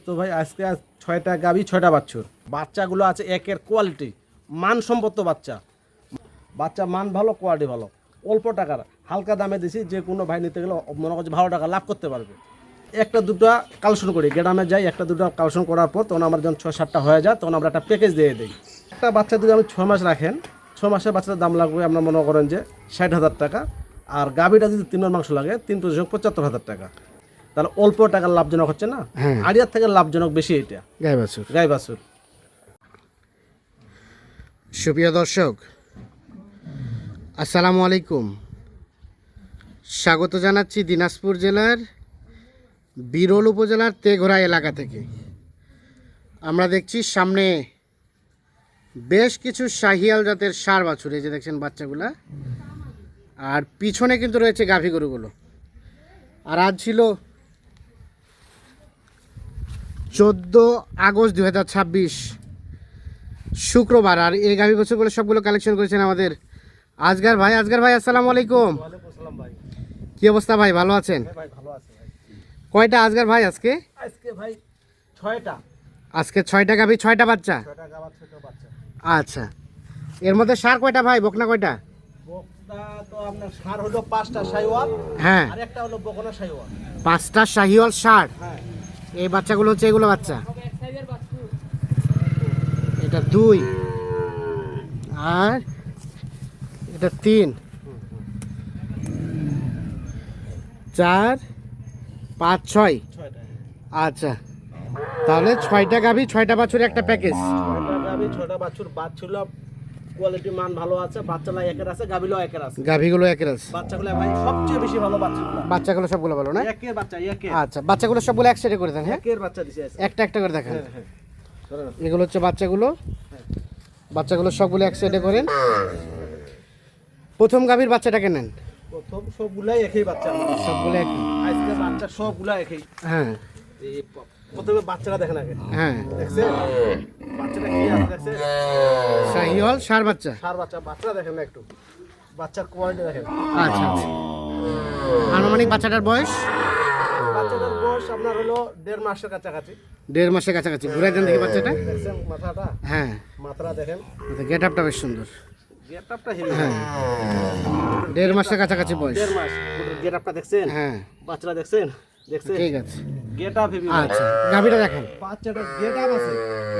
তো ভাই আজকে 6টা গাভী 6টা বাছুর, বাচ্চাগুলো আছে একের কোয়ালিটি, মানসম্পন্ন বাচ্চা, বাচ্চা মান ভালো, কোয়ালিটি ভালো, অল্প টাকার হালকা দামে দিছি। যে কোনো ভাই নিতে গেলে মনে করছে ভালো টাকা লাভ করতে পারবে। একটা দুটো কালেকশন করি, গ্রামে যাই, একটা দুটো কালেকশন করার পর তখন আমার যখন 6-7টা হয়ে যায় তখন আমরা একটা প্যাকেজ দিয়ে দিই। একটা বাচ্চা যদি আপনি 6 মাস রাখেন, 6 মাসের বাচ্চার দাম লাগবে আপনার মনে করেন যে 60,000 টাকা, আর গাভীটা যদি 3 মাস মাংস লাগে 3 × 75,000 টাকা। তাহলে অল্প টাকার লাভজনক হচ্ছে না, আড়িয়ার থেকে লাভজনক বেশি এটা গাই বাছুর। সুপ্রিয় দর্শক, আসসালামু আলাইকুম। স্বাগত জানাচ্ছি দিনাজপুর জেলার বিরল উপজেলার তেঘরা এলাকা থেকে। আমরা দেখছি সামনে বেশ কিছু শাহিয়াল জাতের ষাঁড় বাছুর, এই যে দেখছেন বাচ্চাগুলা, আর পিছনে কিন্তু রয়েছে গাভী গরুগুলো। আর আজ ছিল 14 আগস্ট 2026 শুক্রবার। আর এই গাভী বাছুরগুলো সবগুলো কালেকশন করেছেন আমাদের আজগার ভাই। আজগার ভাই, আসসালামু আলাইকুম। কি অবস্থা ভাই, ভালো আছেন? কয়টা আজগার ভাই আজকে? ভাই 6টা। আজকে 6টা গাভী 6টা বাচ্চা। আচ্ছা, এর মধ্যে ষাঁড় কয়টা ভাই, বকনা কয়টা? বকনা তো আপনার ষাঁড় হলো 5টা শাহিওয়াল, হ্যাঁ, আর একটা হলো বকনা শাহিওয়াল। 5টা শাহিওয়াল ষাঁড়। হ্যাঁ, এই বাচ্চাগুলো হচ্ছে এগুলো বাচ্চা। এটা 2 আর এটা 3 4 5 6। আচ্ছা, তাহলে 6টা গাভী 6টা বাছুর একটা প্যাকেজ। 6টা গাভী 6টা বাছুর। বাছুর কোয়ালিটি মান ভালো আছে, বাচ্চালা একের আছে, গাভীলো একের আছে। গাভীগুলো একের আছে, বাচ্চাগুলো ভাই সবচেয়ে বেশি ভালো বাচ্চাগুলো। বাচ্চাগুলো সবগুলো ভালো না? একের বাচ্চা একের। আচ্ছা, বাচ্চাগুলো সবগুলো একসাথে করে দেন। হ্যাঁ, একের বাচ্চা দিছে একটা একটা করে দেখান। হ্যাঁ। এগুলো হচ্ছে বাচ্চাগুলো, বাচ্চাগুলো সবগুলো একসাথে করেন। প্রথম গাভীর বাচ্চাটাকে নেন। প্রথম সবগুলাই একই বাচ্চা, সবগুলো একই। আজকে বাচ্চা সবগুলা একই। হ্যাঁ, এই প্রথমে বাচ্চাটা দেখেন আগে। হ্যাঁ, দেখছেন বাচ্চাটা কি আছে? দেখছেন শাহিওয়াল ষাঁড় বাচ্চা। ষাঁড় বাচ্চা। বাচ্চাটা দেখেন না একটু, বাচ্চার কোয়ালিটি দেখেন। আচ্ছা, আচ্ছা। আনুমানিক বাচ্চাটার বয়স? বাচ্চাটার বয়স আপনার হলো 1.5 মাসের কাছাকাছি। 1.5 মাসের কাছাকাছি। ঘুরাই দেন দেখি বাচ্চাটা। দেখছেন মাথাটা? হ্যাঁ, মাথাটা দেখেন, গেট আপটা বেশ সুন্দর। গেটআপটা হেভি। হ্যাঁ, 1.5 মাসের কাছাকাছি বয়স। 1.5 মাস। গেটআপটা দেখছেন? হ্যাঁ, বাচ্চাটা দেখছেন? দেখছেন? ঠিক আছে। Getup heavy. আচ্ছা, গাভীটা দেখেন। বাচ্চাটা গেটআপ আছে।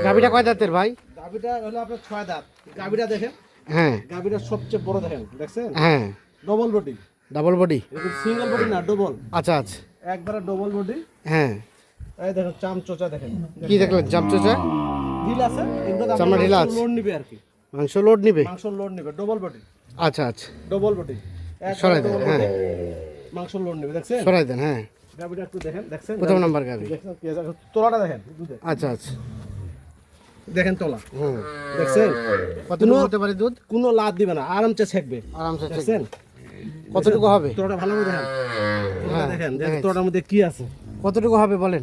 গাভীটা কয় দাঁতের ভাই? গাভীটা হলো আপনার 6 দাঁত। গাভীটা দেখেন, হ্যাঁ, গাভীটা সবচেয়ে বড় দেখেন। দেখছেন? হ্যাঁ, ডবল বডি। Double body. এটা সিঙ্গেল বডি না, ডবল। আচ্ছা, আচ্ছা, একবারে ডবল বডি। হ্যাঁ। এই দেখেন চামচোচা দেখেন। কি দেখলেন? চামচোচা ঢিল আছে, কিন্তু চামড়া ঢিলা আছে। লোড নিবে আর কি। মাংস লোড নিবে। মাংস লোড নিবে, ডবল বডি। আচ্ছা, আচ্ছা, ডবল বডি। সরাই দেন। হ্যাঁ, মাংস লোড নিবে। দেখছেন? সরাই দেন। হ্যাঁ, গাভীটা একটু দেখেন। দেখছেন? প্রথম নাম্বার গাভী। দেখছেন কি আছে? তোলাটা দেখেন দুধে। আচ্ছা, আচ্ছা, দেখেন তোলা। হুম। দেখছেন? কতটুকু হতে পারে দুধ? কোনো লাদ দিবে না, আরামসে ছেকবে। আরামসে ঠিক। দেখছেন? কতটুকু হবে? তোলাটা ভালো করে দেখেন। তোলাটা হ্যাঁ, দেখেন, দেখেন দেখাচ্ছি। তোলাটার মধ্যে কি আছে। কতটুকু হবে বলেন?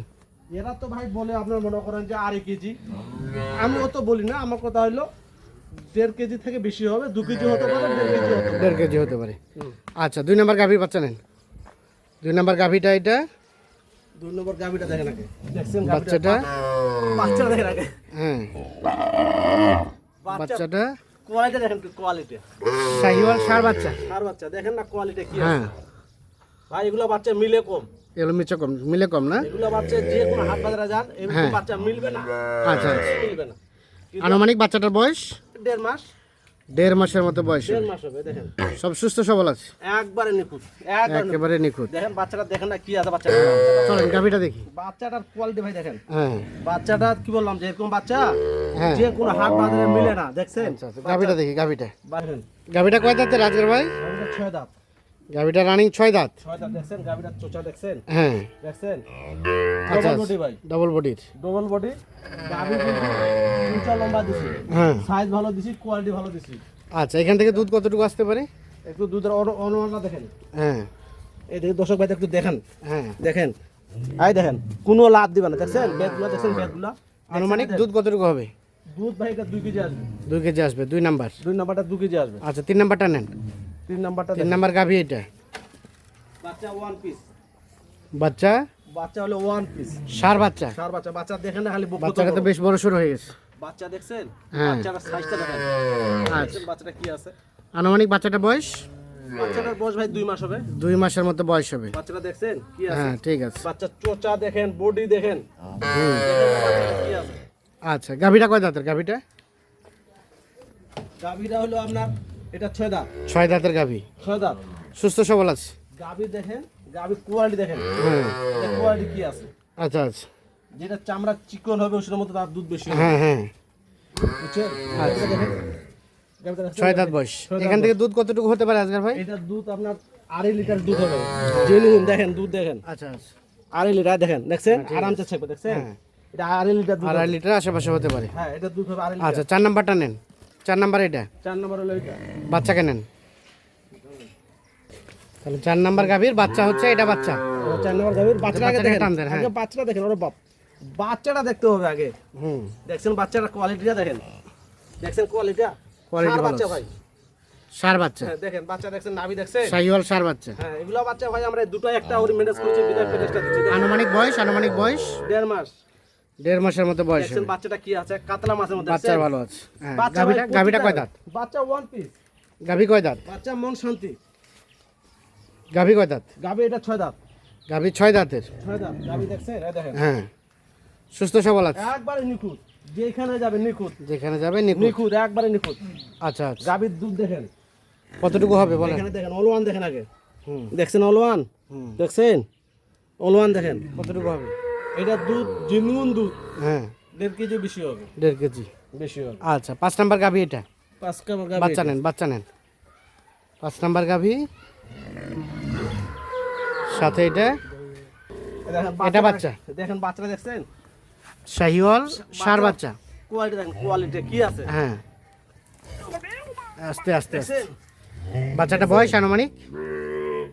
এরা তো ভাই বলে আপনার মনে করেন যে 2.5 কেজি। আমিও তো বলি না, আমার কথা হলো 1.5 কেজি থেকে বেশি হবে, 2 কেজি হতে পারে, 1.5 কেজি হতে পারে। 1.5 কেজি হতে পারে। আচ্ছা, 2 নাম্বার গাভীর বাচ্চা নেন। 2 নাম্বার গাভীটা এটা। 2 নম্বর গাভীটা দেখেন আগে। দেখছেন বাচ্চাটা? বাচ্চাটা দেখেন আগে। হ্যাঁ, বাচ্চাটা কোয়ালিটি দেখেন, কোয়ালিটি। শাহিওয়াল ষাঁড় বাচ্চা। আর বাচ্চা দেখেন না কোয়ালিটি কি হ্যাঁ, আছে। ভাই এগুলো বাচ্চা মিলে কম। এগুলো মিচে কম, মিলে কম না? এগুলো বাচ্চা যে কোনো হাট বাজারে যান, এগুলো হ্যাঁ। বাচ্চা মিলবে না। আচ্ছা, আচ্ছা। মিলবে না। আনুমানিক বাচ্চাটার বয়স 1.5 মাস। 1.5 মাসের মতো বয়স। 1.5 মাস হবে। দেখেন সব সুস্থ সবল আছে, একবারে নিখুঁত, একবারে নিখুঁত। একেবারে নিখুঁত। দেখেন বাচ্চাটা দেখেন না কি আছে। বাচ্চাটা চলেন গাভীটা দেখি। বাচ্চাটার কোয়ালিটি ভাই দেখেন। হ্যাঁ, বাচ্চাটা কি বললাম যে এরকম বাচ্চা হ্যাঁ। যে কোনো হাট বাজারে মিলে না। দেখছেন? আচ্ছা, আচ্ছা, গাভীটা দেখি। গাভীটা দেখেন গাভীটা কয় দাঁতের আজকের ভাই? গাভীটা 6 দাঁত। গাভীটা রানিং 6 দাঁত। 6 দাঁত। দেখছেন গাভীটার চোচা? দেখছেন? হ্যাঁ, দেখছেন? আচ্ছা, ডবল বডি ভাই, ডবল বডির। Double body. গাভী কিন্তু উঁচা লম্বা দিছি, হ্যাঁ, সাইজ ভালো দিছি, কোয়ালিটি ভালো দিছি। আচ্ছা, এখান থেকে দুধ কতটুকু আসতে পারে? একটু দুধের অনুমানটা দেখেন। হ্যাঁ, এই দেখে দর্শক ভাই একটু দেখেন। হ্যাঁ, দেখেন, এই দেখেন কোনো লাভ দিবে না। দেখছেন বেদগুলা? দেখছেন বেদগুলা? আনুমানিক দুধ কতটুকু হবে? দুধ ভাই এটা 2 কেজি আসবে। 2 কেজি আসবে। 2 নাম্বার। 2 নাম্বারটা 2 কেজি আসবে। আচ্ছা, 3 নাম্বারটা নেন। 3 নাম্বারটা 3 নাম্বার গাভী এটা। বাচ্চা 1 পিস। বাচ্চা বাচ্চা হলো ওয়ান পিস সার বাচ্চা। সার বাচ্চা। বাচ্চা দেখেন না খালি বকত বাচ্চাটা তো বেশ বড় সড় হয়ে গেছে। বাচ্চা দেখছেন? হ্যাঁ। বাচ্চাটার সাইজটা দেখেন। আচ্ছা। দেখছেন বাচ্চাটা কি আছে? আনুমানিক বাচ্চাটা বয়স বাচ্চাটার বয়স ভাই 2 মাস হবে। 2 মাসের মতো বয়স হবে। বাচ্চাটা দেখছেন কি আছে? হ্যাঁ ঠিক আছে। বাচ্চার চোচা দেখেন, বডি দেখেন। হুম। দেখেন বাচ্চাটা কি আছে? আচ্ছা, গাভীটা কয় দাঁতের? গাভীটা গাভীটা হলো আপনার এটা 6 দাঁত। 6 দাঁতের গাভী, 6 দাঁত। সুস্থ সবল আছে। গাভী দেখেন, গাভীর কোয়ালিটি দেখেন। হ্যাঁ। এটা কোয়ালিটি কি আছে? আচ্ছা আচ্ছা। যেটা চামড়া চিকন হবে ওটার মতো তার দুধ বেশি হবে। হ্যাঁ হ্যাঁ। বুঝছেন? আচ্ছা। এটা দেখেন। গাভীটা দেখছেন? 6 দাঁত বয়স। 6 দাঁত এখান থেকে বয়স। দুধ কতটুকু হতে পারে আজকের ভাই? এটা দুধ আপনার 2.5 লিটার দুধ হবে। জেনুইন দেখেন, দুধ দেখেন। আচ্ছা আচ্ছা। 2.5 লিটার দেখেন, দেখছেন? আরামসে ছেপে দেখছেন? হ্যাঁ। এটা 2.5 লিটার দুধ। 2.5 হবে। লিটার আশেপাশে হতে পারে। হ্যাঁ, এটা দুধ হবে 2.5 লিটার। আচ্ছা, 4 নাম্বারটা নেন। 4 নাম্বার এটা 4 নম্বর হলো এটা। বাচ্চাকে নেন। তাহলে 4 নাম্বার গাভীর বাচ্চা হচ্ছে এটা বাচ্চা। 4 নম্বর গাভীর বাচ্চাটা আগে বাচ্চাটাকে দেখেন। টান দেন, হ্যাঁ। আগে বাচ্চাটা দেখেন, ওরে বাপ। বাচ্চাটা দেখতে হবে আগে। হুম। দেখছেন বাচ্চাটার কোয়ালিটিটা দেখেন। দেখছেন কোয়ালিটিটা? Quality সার ভালো বাচ্চা আছে। ভাই। সার বাচ্চা, হ্যাঁ, দেখেন বাচ্চা দেখছেন, নাভি দেখছেন? শাহিওয়াল সার বাচ্চা। হ্যাঁ, এগুলা বাচ্চা ভাই আমরা এই দুটো একটা ওর মেনেজ করেছি, বিদায় পেলেসটা দিচ্ছি। দেখেন, আনুমানিক বয়স 1.5 মাস। 1.5 মাসের মতো বয়স দেখছেন হবে। বাচ্চাটা কি আছে? কাতলা মাছের মধ্যে। বাচ্চা দেখছেন? ভালো আছে। হ্যাঁ। বাচ্চা ভাই গাভীটা কয় প্রতিটা- দাঁত? বাচ্চা ওয়ান পিস। গাভী কয় দাঁত? বাচ্চা মন শান্তি। গাভী কয় দাঁত? গাভী এটা 6 দাঁত। গাভী 6 দাঁতের। 6 দাঁত। গাভী দেখছেন? এই দেখেন। হ্যাঁ। সুস্থ সবল আছে। একবারে নিখুঁত। যেখানে যাবে নিখুঁত। যেখানে যাবে নিখুঁত। নিখুঁত, একবারে নিখুঁত। আচ্ছা আচ্ছা। গাভীর দুধ দেখেন। কতটুকু হবে বলেন? এখানে দেখেন অলওয়ান দেখেন আগে। হুম। দেখছেন অলওয়ান? হুম। দেখছেন? অলওয়ান দেখেন। কতটুকু হবে? এটা দুধ জেনুইন দুধ। হ্যাঁ। 1.5 কেজি বেশি হবে। 1.5 কেজি। বেশি হবে। আচ্ছা, 5 নাম্বার গাভী এটা। 5 কাপ গাভী। বাচ্চা নেন, বাচ্চা নেন। 5 নাম্বার গাভী, সাথে এটা দেখেন এটা বাচ্চা। দেখেন বাচ্চাটা দেখছেন? শাহিওয়াল সার বাচ্চা। কোয়ালিটি দেখেন, কোয়ালিটি কি আছে? হ্যাঁ। আস্তে আস্তে আস্তে। দেখছেন? বাচ্চাটা বয়স আনুমানিক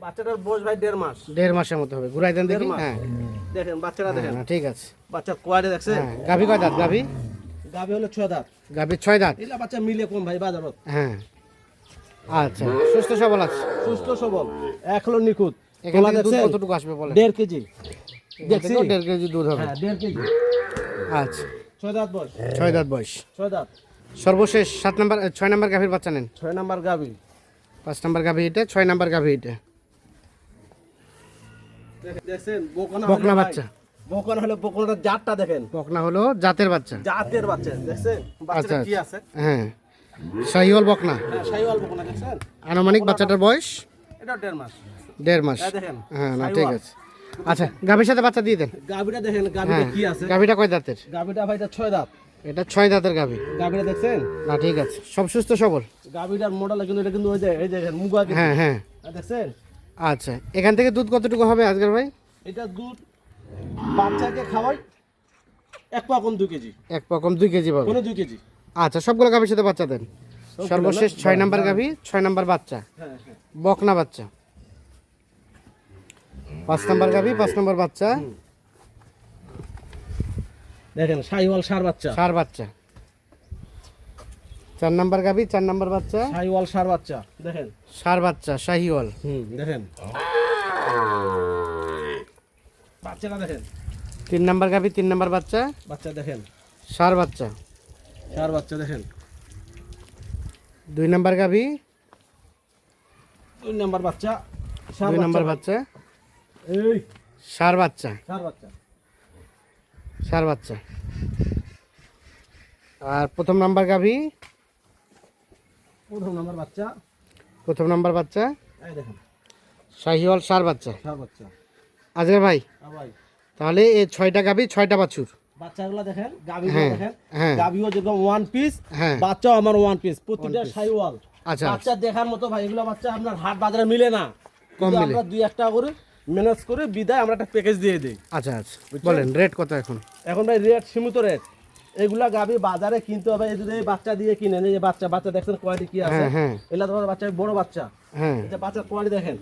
বাচ্চাটার বয়স ভাই 1.5 মাস। 1.5 মাসের মতো হবে। ঘুরাই দেন দেখি। 1.5 মাস। হ্যাঁ। দেখেন বাচ্চাটা দেখেন। হ্যাঁ, ঠিক আছে। বাচ্চার কোয়ালিটি দেখছেন? হ্যাঁ। গাভী কয় দাঁত? গাভী হলো 6 দাঁত। 6 দাঁত। এগুলা বাচ্চা মিলে কম ভাই বাজারত। হ্যাঁ। আচ্ছা, সুস্থ সবল আছে। সুস্থ সবল, এক হলো নিখুঁত। এখান তোলা থেকে দুধ দেখছেন? কতটুকু আসবে বলেন? 1.5 কেজি। এখান দেখছি? থেকেও 1.5 কেজি দুধ হবে। হ্যাঁ, 1.5 কেজি। আচ্ছা, 6 দাঁত বয়স। 6 দাঁত বয়স। 6 দাঁত। সর্বশেষ 6 নাম্বার গাভীর বাচ্চা নেন। 6 নাম্বার গাভী। 5 নাম্বার গাভী এটা, 6 নাম্বার গাভী এটা। দেখছেন? বকনা বকনা হলো ভাই। বাচ্চা। বকনা হলো, বকনাটার জাতটা দেখেন। বকনা হলো জাতের বাচ্চা। জাতের বাচ্চা দেখছেন? বাচ্চাটা আচ্ছা, কি আছে? হ্যাঁ। শাহিওয়াল বকনা। হ্যাঁ, শাহিওয়াল বকনা দেখছেন? আনুমানিক বাচ্চাটার বয়স এটা 1.5 মাস। 1.5 মাস। এই দেখেন। হ্যাঁ, না ঠিক শাহিওয়াল। আছে। আচ্ছা, গাভীর সাথে বাচ্চা দিয়ে দেন। গাভীটা দেখেন, গাভীটা হ্যাঁ। কি আছে? গাভীটা কয় দাঁতের? গাভীটা ভাই এটা 6 দাঁত। এটা 6 দাঁতের গাভী। গাভীটা দেখছেন? না ঠিক আছে, সব সুস্থ সবল। গাভীটার মোডাল কিন্তু এটা কিন্তু ওই যে এই দেখেন মুগা কিন্তু। হ্যাঁ হ্যাঁ। দেখছেন? আচ্ছা, এখান থেকে দুধ কতটুকু হবে আজকের ভাই? এটা দুধ বাচ্চাকে খাওয়াই 1 পা কম 2 কেজি। 1 পা কম 2 কেজি পাবে। কোনো 2 কেজি। আচ্ছা, সবগুলো গাভীর সাথে বাচ্চা দেন। সবগুলো সর্বশেষ না? 6 নাম্বার গাভী, 6 নাম্বার বাচ্চা, হ্যাঁ হ্যাঁ। বকনা বাচ্চা। 5 নাম্বার গাভী, 5 নাম্বার বাচ্চা, দেখেন শাহিওয়াল সার বাচ্চা। সার বাচ্চা। 4 নাম্বার গাভী, 4 নাম্বার বাচ্চা, শাহিওয়াল সার বাচ্চা দেখেন। সার বাচ্চা শাহিওয়াল। দেখেন বাচ্চাটা দেখেন। 3 নাম্বার গাভী, 3 নাম্বার বাচ্চা, বাচ্চা দেখেন। সার বাচ্চা। সার বাচ্চা দেখেন। 2 নাম্বার গাভী, 2 নাম্বার বাচ্চা। সার 2 নাম্বার বাচ্চা, এই সার বাচ্চা, সার বাচ্চা। সার বাচ্চা। আর প্রথম নাম্বার গাভী, প্রথম নাম্বার বাচ্চা। প্রথম নাম্বার বাচ্চা, এই দেখেন শাহিওয়াল সার বাচ্চা। সার বাচ্চা। আজকের ভাই, ভাই তাহলে এই 6টা গাভী, 6টা বাছুর। বাচ্চাগুলো দেখেন, গাভীগুলো হ্যাঁ, দেখেন। হ্যাঁ। গাভীও যেরকম 1 পিস, হ্যাঁ। বাচ্চাও আমার 1 পিস, প্রতিটা piece। শাহিওয়াল। আচ্ছা, বাচ্চা দেখার মতো ভাই, এগুলো বাচ্চা আপনার হাট বাজারে মিলে না। কম কিন্তু মিলে। আমরা 2-1 টাকা করে ম্যানেজ করে বিদায় আমরা একটা প্যাকেজ দিয়ে দিই। আচ্ছা আচ্ছা, বলেন রেট কত এখন? এখন ভাই রেট সীমিত রেট। এগুলা গাভী বাজারে কিনতে হবে, এই যদি এই বাচ্চা দিয়ে কিনেন, এই যে বাচ্চা বাচ্চা দেখছেন কোয়ালিটি কি আছে। হ্যাঁ, হ্যাঁ। এগুলা তোমার বাচ্চা বড় বাচ্চা। হ্যাঁ এই যে বাচ্চার কোয়ালিটি দেখেন।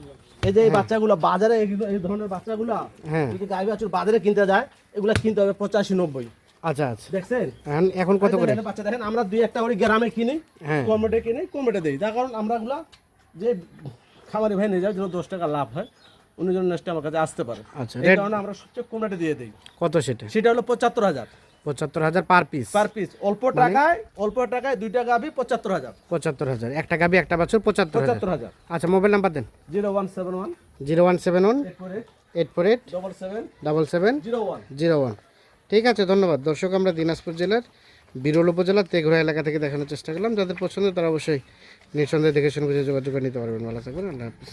এই যে এই বাচ্চাগুলো বাজারে এই ধরনের বাচ্চাগুলো হ্যাঁ। যদি গাভী বাছুর বাজারে কিনতে যায়, এগুলা কিনতে হবে 85-90। আচ্ছা আচ্ছা, দেখছেন? এখন কত করে? এই দেখেন বাচ্চা দেখেন, আমরা 2-1 টাকা করে গ্রামে কিনি, হ্যাঁ। কম রেটে কিনি, কম রেটে দিই। তার কারণ আমরা গুলা যে খামারি ভাই নিয়ে যায়, যেন 10 টাকা লাভ হয়, উনি যেন নেক্সট আমার কাছে আসতে পারে। আচ্ছা, এই কারণে আমরা সবচেয়ে কম রেটে দিয়ে দিই। কত সেটা? সেটা হলো 75,000 75,000 পার পিস। Per piece. অল্প টাকায় 2টা গাভী 75,000। 75,000, একটা গাবি একটা বাছুর 75,000। 75,000। আচ্ছা, মোবাইল নাম্বার দেন। 0171 0171 848 848 77 77 01। 01। ঠিক আছে, ধন্যবাদ। দর্শক, আমরা দিনাজপুর জেলার বিরল উপজেলার তেঘরা এলাকা থেকে দেখানোর চেষ্টা করলাম। যাদের পছন্দ তারা অবশ্যই নিঃসন্দেহে দেখে শুনে বুঝে যোগাযোগ করে নিতে পারবেন। ভালো থাকবেন, আল্লাহ হাফিজ।